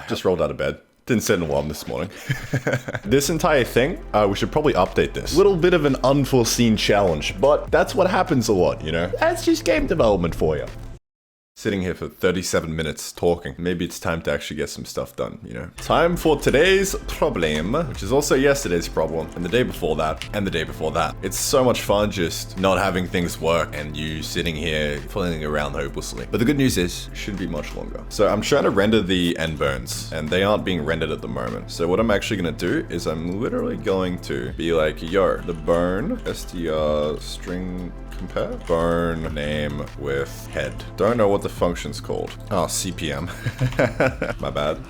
Just rolled out of bed. Didn't set an alarm this morning. This entire thing, we should probably update this. Little bit of an unforeseen challenge, but that's what happens a lot, you know? That's just game development for you. Sitting here for 37 minutes talking. Maybe it's time to actually get some stuff done, you know? Time for today's problem, which is also yesterday's problem, and the day before that, and the day before that. It's so much fun just not having things work and you sitting here flailing around hopelessly. But the good news is, it shouldn't be much longer. So I'm trying to render the end burns, and they aren't being rendered at the moment. So what I'm actually gonna do is I'm literally going to be like, yo, the burn, str string compare, burn name with head. Don't know what the function's called. Oh, CPM. My bad.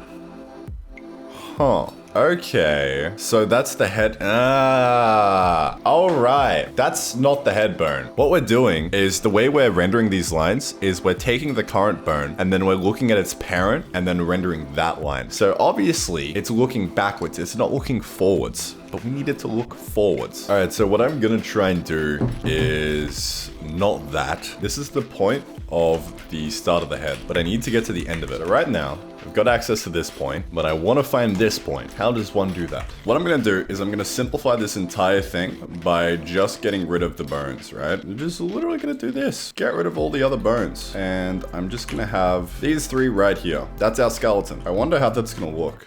Huh. Okay, so that's the head. Ah, all right. That's not the head burn. What we're doing is the way we're rendering these lines is we're taking the current burn and then we're looking at its parent and then rendering that line. So obviously it's looking backwards. It's not looking forwards, but we need it to look forwards. All right, so what I'm gonna try and do is not that. This is the point of the start of the head, but I need to get to the end of it. Right now, I've got access to this point, but I want to find this point. How does one do that? What I'm going to do is I'm going to simplify this entire thing by just getting rid of the burns, right? I'm just literally going to do this. Get rid of all the other burns. And I'm just going to have these three right here. That's our skeleton. I wonder how that's going to look.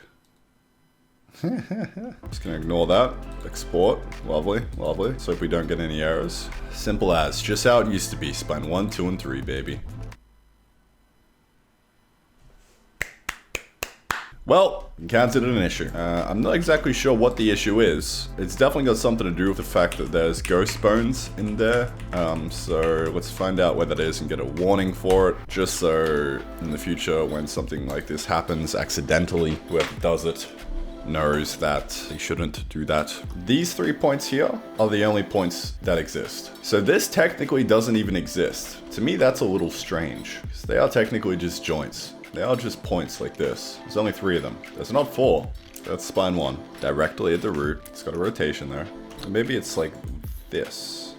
Just gonna ignore that. Export. Lovely, lovely. So if we don't get any errors. Simple as. Just how it used to be. Spline 1, 2, and 3, baby. Well, encountered an issue. I'm not exactly sure what the issue is. It's definitely got something to do with the fact that there's ghost bones in there. So let's find out what that is and get a warning for it. Just so in the future, when something like this happens accidentally, whoever does it knows that they shouldn't do that. These 3 points here are the only points that exist. So this technically doesn't even exist. To me, that's a little strange, because they are technically just joints. They are just points like this. There's only 3 of them. There's not 4. That's spline 1. Directly at the root. It's got a rotation there. Maybe it's like this.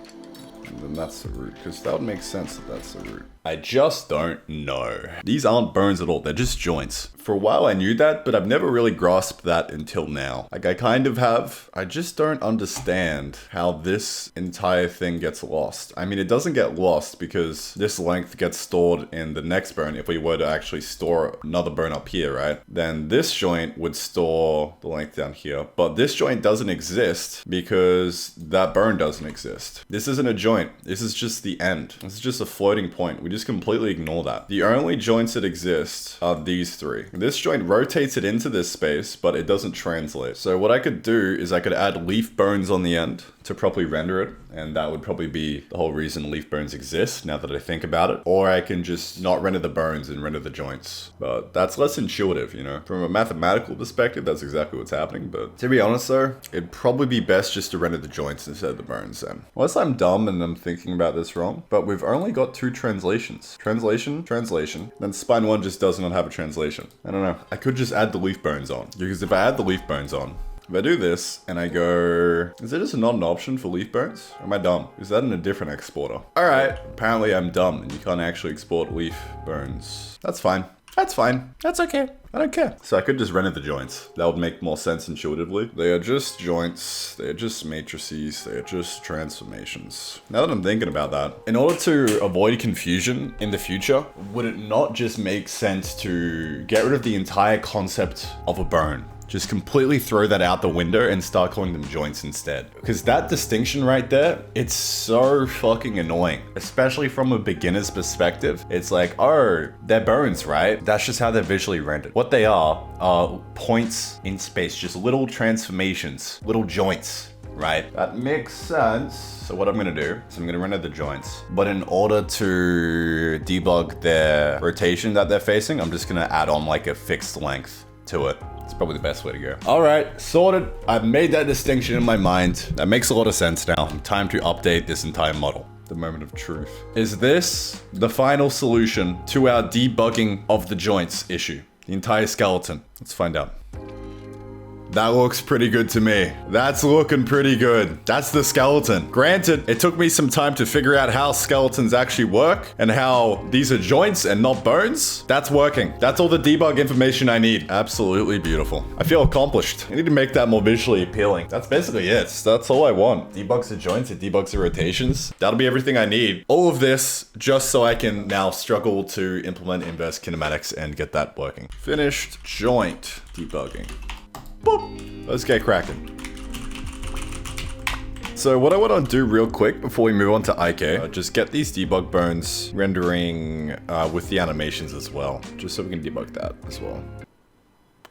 And then that's the root, because that would make sense that that's the root. I just don't know. These aren't bones at all, they're just joints. For a while I knew that, but I've never really grasped that until now. Like I kind of have. I just don't understand how this entire thing gets lost. I mean, it doesn't get lost because this length gets stored in the next bone if we were to actually store another bone up here, right? Then this joint would store the length down here, but this joint doesn't exist because that bone doesn't exist. This isn't a joint, this is just the end. This is just a floating point. We just completely ignore that. The only joints that exist are these 3. This joint rotates it into this space, but it doesn't translate. So what I could do is I could add leaf bones on the end to properly render it, and that would probably be the whole reason leaf bones exist, now that I think about it. Or I can just not render the bones and render the joints. But that's less intuitive, you know? From a mathematical perspective, that's exactly what's happening, but to be honest though, it'd probably be best just to render the joints instead of the bones then. Unless I'm dumb and I'm thinking about this wrong, but we've only got 2 translations. Translation, translation, then spline 1 just does not have a translation. I don't know. I could just add the leaf bones on, because if I add the leaf bones on, if I do this and I go, is there just not an option for leaf bones? Or am I dumb? Is that in a different exporter? All right, apparently I'm dumb and you can't actually export leaf bones. That's fine. That's fine. That's okay. I don't care. So I could just render the joints. That would make more sense intuitively. They are just joints. They are just matrices. They are just transformations. Now that I'm thinking about that, in order to avoid confusion in the future, would it not just make sense to get rid of the entire concept of a bone? Just completely throw that out the window and start calling them joints instead. Because that distinction right there, it's so fucking annoying. Especially from a beginner's perspective. It's like, oh, they're bones, right? That's just how they're visually rendered. What they are points in space, just little transformations, little joints. Right? That makes sense. So what I'm gonna do is I'm gonna render the joints. But in order to debug their rotation that they're facing, I'm just gonna add on like a fixed length to it. It's probably the best way to go. All right, sorted. I've made that distinction in my mind. That makes a lot of sense now. Time to update this entire model. The moment of truth. Is this the final solution to our debugging of the joints issue? The entire skeleton? Let's find out. That looks pretty good to me. That's looking pretty good. That's the skeleton. Granted, it took me some time to figure out how skeletons actually work and how these are joints and not bones. That's working. That's all the debug information I need. Absolutely beautiful. I feel accomplished. I need to make that more visually appealing. That's basically it. That's all I want. Debugs the joints, it debugs the rotations. That'll be everything I need. All of this just so I can now struggle to implement inverse kinematics and get that working. Finished joint debugging. Boop. Let's get cracking. So what I want to do real quick before we move on to IK, just get these debug bones rendering with the animations as well, just so we can debug that as well.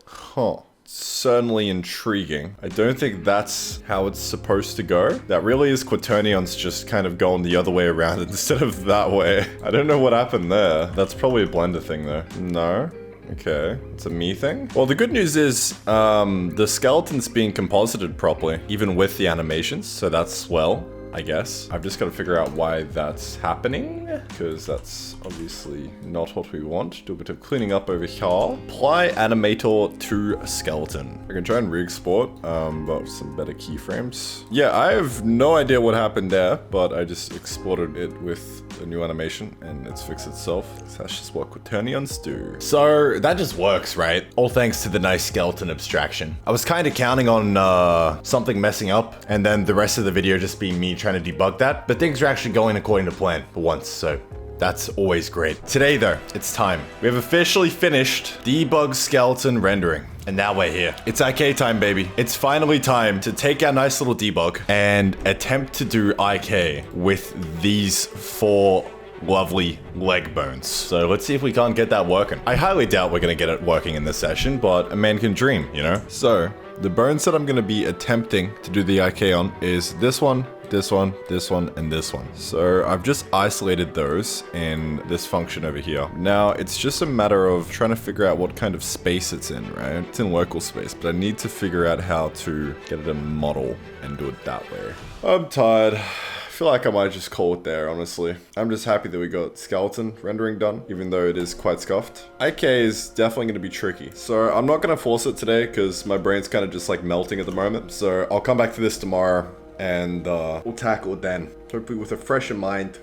Huh. Certainly intriguing. I don't think that's how it's supposed to go. That really is quaternions just kind of going the other way around instead of that way. I don't know what happened there. That's probably a Blender thing though. No? Okay, it's a me thing. Well, the good news is the skeleton's being composited properly, even with the animations, so that's swell, I guess. I've just got to figure out why that's happening, because that's obviously not what we want. Do a bit of cleaning up over here. Apply animator to skeleton. I can try and re-export, but some better keyframes. Yeah, I have no idea what happened there, but I just exported it with a new animation and it's fixed itself. That's just what quaternions do. So that just works, right? All thanks to the nice skeleton abstraction. I was kind of counting on something messing up and then the rest of the video just being me trying to debug that, but things are actually going according to plan for once, so that's always great. Today though, it's time. We have officially finished debug skeleton rendering. And now we're here. It's IK time, baby. It's finally time to take our nice little debug and attempt to do IK with these 4 lovely leg bones. So let's see if we can't get that working. I highly doubt we're gonna get it working in this session, but a man can dream, you know? So the bones that I'm gonna be attempting to do the IK on is this one, this one, this one, and this one. So I've just isolated those in this function over here. Now it's just a matter of trying to figure out what kind of space it's in, right? It's in local space, but I need to figure out how to get it a model and do it that way. I'm tired. I feel like I might just call it there, honestly. I'm just happy that we got skeleton rendering done, even though it is quite scuffed. IK is definitely going to be tricky. So I'm not going to force it today because my brain's kind of just like melting at the moment. So I'll come back to this tomorrow and we'll tackle it then. Hopefully with a fresher mind,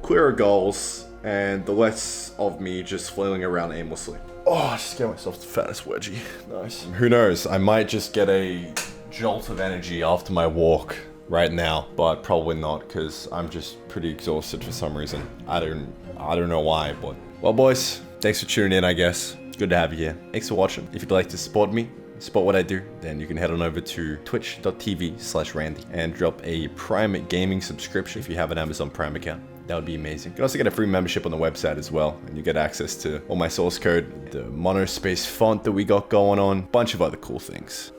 clearer goals, and the less of me just flailing around aimlessly. Oh, I just gave myself the fattest wedgie. Nice. Who knows? I might just get a jolt of energy after my walk right now, but probably not because I'm just pretty exhausted for some reason. I don't know why, but well, boys, thanks for tuning in, I guess. Good to have you here. Thanks for watching. If you'd like to support me, support what I do, then you can head on over to twitch.tv/Randy and drop a Prime Gaming subscription if you have an Amazon Prime account. That would be amazing. You can also get a free membership on the website as well, and you get access to all my source code, the monospace font that we got going on, bunch of other cool things.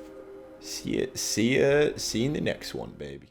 See you in the next one, baby.